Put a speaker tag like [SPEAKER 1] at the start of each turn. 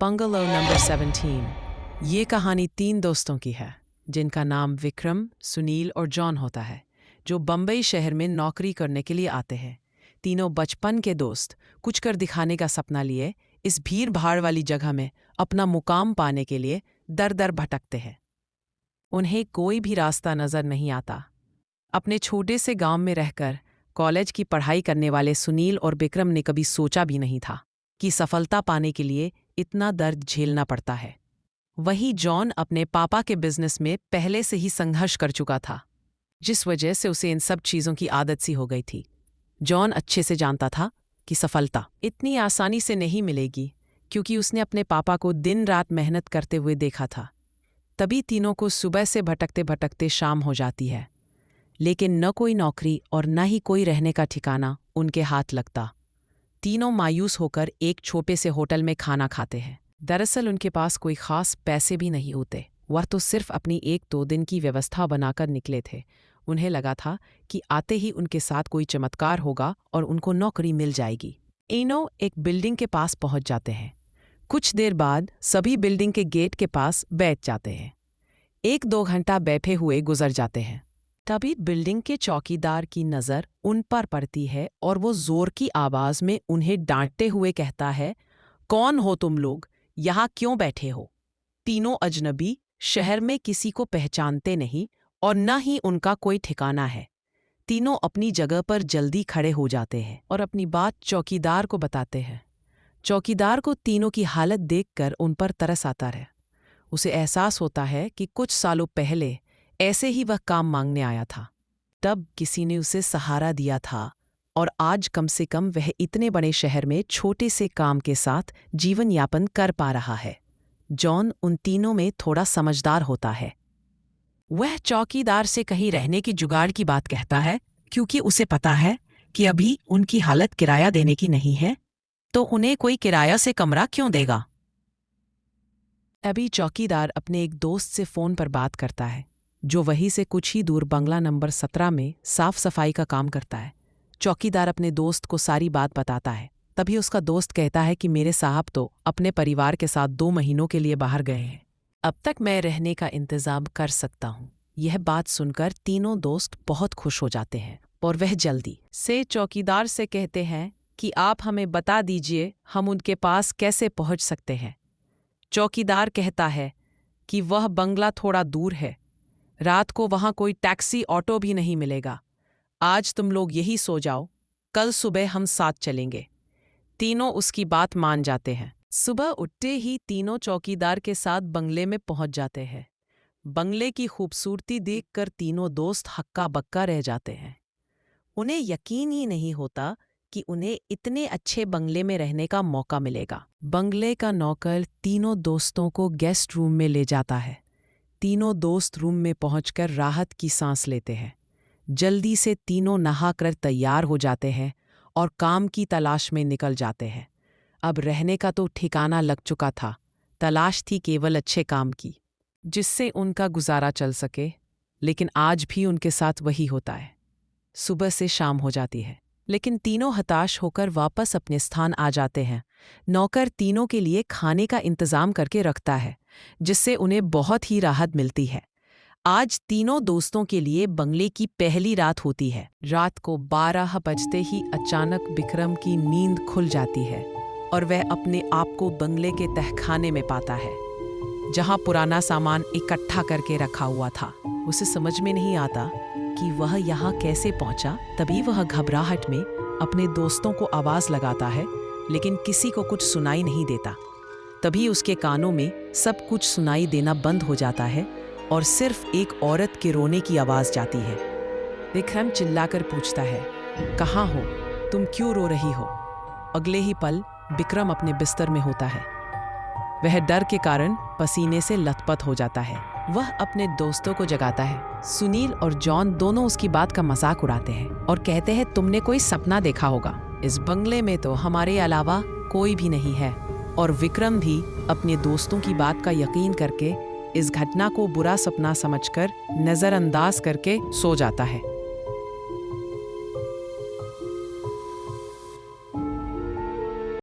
[SPEAKER 1] Bungalow number 17। ये कहानी 3 दोस्तों की है जिनका नाम विक्रम, सुनील और जॉन होता है, जो बम्बई शहर में नौकरी करने के लिए आते हैं। तीनों बचपन के दोस्त कुछ कर दिखाने का सपना लिए इस भीड़ भाड़ वाली जगह में अपना मुकाम पाने के लिए दर दर भटकते हैं। उन्हें कोई भी रास्ता नजर नहीं आता। अपने छोटे से गांव में रहकर कॉलेज की पढ़ाई करने वाले सुनील और विक्रम ने कभी सोचा भी नहीं था कि सफलता पाने के लिए इतना दर्द झेलना पड़ता है। वही जॉन अपने पापा के बिजनेस में पहले से ही संघर्ष कर चुका था, जिस वजह से उसे इन सब चीज़ों की आदत सी हो गई थी। जॉन अच्छे से जानता था कि सफलता इतनी आसानी से नहीं मिलेगी, क्योंकि उसने अपने पापा को दिन रात मेहनत करते हुए देखा था। तभी तीनों को सुबह से भटकते भटकते शाम हो जाती है, लेकिन न कोई नौकरी और न ही कोई रहने का ठिकाना उनके हाथ लगता। तीनों मायूस होकर एक छोटे से होटल में खाना खाते हैं। दरअसल उनके पास कोई खास पैसे भी नहीं होते। वह तो सिर्फ अपनी 1-2 दिन की व्यवस्था बनाकर निकले थे। उन्हें लगा था कि आते ही उनके साथ कोई चमत्कार होगा और उनको नौकरी मिल जाएगी। तीनों एक बिल्डिंग के पास पहुंच जाते हैं। कुछ देर बाद सभी बिल्डिंग के गेट के पास बैठ जाते हैं। 1-2 घंटा बैठे हुए गुजर जाते हैं। तभी बिल्डिंग के चौकीदार की नज़र उन पर पड़ती है और वो जोर की आवाज़ में उन्हें डांटते हुए कहता है, कौन हो तुम लोग, यहाँ क्यों बैठे हो? तीनों अजनबी, शहर में किसी को पहचानते नहीं और न ही उनका कोई ठिकाना है। तीनों अपनी जगह पर जल्दी खड़े हो जाते हैं और अपनी बात चौकीदार को बताते हैं। चौकीदार को तीनों की हालत देखकर उन पर तरस आता है। उसे एहसास होता है कि कुछ सालों पहले ऐसे ही वह काम मांगने आया था। तब किसी ने उसे सहारा दिया था और आज कम से कम वह इतने बड़े शहर में छोटे से काम के साथ जीवन यापन कर पा रहा है। जॉन उन तीनों में थोड़ा समझदार होता है। वह चौकीदार से कहीं रहने की जुगाड़ की बात कहता है, क्योंकि उसे पता है कि अभी उनकी हालत किराया देने की नहीं है, तो उन्हें कोई किराया से कमरा क्यों देगा। अभी चौकीदार अपने एक दोस्त से फ़ोन पर बात करता है, जो वहीं से कुछ ही दूर बंगला नंबर 17 में साफ सफाई का काम करता है। चौकीदार अपने दोस्त को सारी बात बताता है। तभी उसका दोस्त कहता है कि मेरे साहब तो अपने परिवार के साथ 2 महीनों के लिए बाहर गए हैं। अब तक मैं रहने का इंतजाम कर सकता हूँ। यह बात सुनकर तीनों दोस्त बहुत खुश हो जाते हैं और वह जल्दी से चौकीदार से कहते हैं कि आप हमें बता दीजिए हम उनके पास कैसे पहुँच सकते हैं। चौकीदार कहता है कि वह बंगला थोड़ा दूर है। रात को वहाँ कोई टैक्सी ऑटो भी नहीं मिलेगा। आज तुम लोग यही सो जाओ, कल सुबह हम साथ चलेंगे। तीनों उसकी बात मान जाते हैं। सुबह उठते ही तीनों चौकीदार के साथ बंगले में पहुंच जाते हैं। बंगले की खूबसूरती देखकर तीनों दोस्त हक्का बक्का रह जाते हैं। उन्हें यकीन ही नहीं होता कि उन्हें इतने अच्छे बंगले में रहने का मौका मिलेगा। बंगले का नौकर तीनों दोस्तों को गेस्ट रूम में ले जाता है। तीनों दोस्त रूम में पहुंचकर राहत की सांस लेते हैं। जल्दी से तीनों नहाकर तैयार हो जाते हैं और काम की तलाश में निकल जाते हैं। अब रहने का तो ठिकाना लग चुका था, तलाश थी केवल अच्छे काम की, जिससे उनका गुजारा चल सके। लेकिन आज भी उनके साथ वही होता है। सुबह से शाम हो जाती है, लेकिन तीनों हताश होकर वापस अपने स्थान आ जाते हैं। नौकर तीनों के लिए खाने का इंतजाम करके रखता है, जिससे उन्हें बहुत ही राहत मिलती है। आज तीनों दोस्तों के लिए बंगले की पहली रात होती है। रात को 12 बजते ही अचानक विक्रम की नींद खुल जाती है और वह अपने आप को बंगले के तहखाने में पाता है, जहां पुराना सामान इकट्ठा करके रखा हुआ था। उसे समझ में नहीं आता कि वह यहाँ कैसे पहुंचा। तभी वह घबराहट में अपने दोस्तों को आवाज लगाता है, लेकिन किसी को कुछ सुनाई नहीं देता। तभी उसके कानों में सब कुछ सुनाई देना बंद हो जाता है और सिर्फ एक औरत के रोने की आवाज जाती है। विक्रम चिल्लाकर पूछता है, कहाँ हो तुम, क्यों रो रही हो? अगले ही पल विक्रम अपने बिस्तर में होता है। वह डर के कारण पसीने से लथपथ हो जाता है। वह अपने दोस्तों को जगाता है। सुनील और जॉन दोनों उसकी बात का मजाक उड़ाते हैं और कहते हैं, तुमने कोई सपना देखा होगा, इस बंगले में तो हमारे अलावा कोई भी नहीं है। और विक्रम भी अपने दोस्तों की बात का यकीन करके इस घटना को बुरा सपना समझकर नज़रअंदाज करके सो जाता है।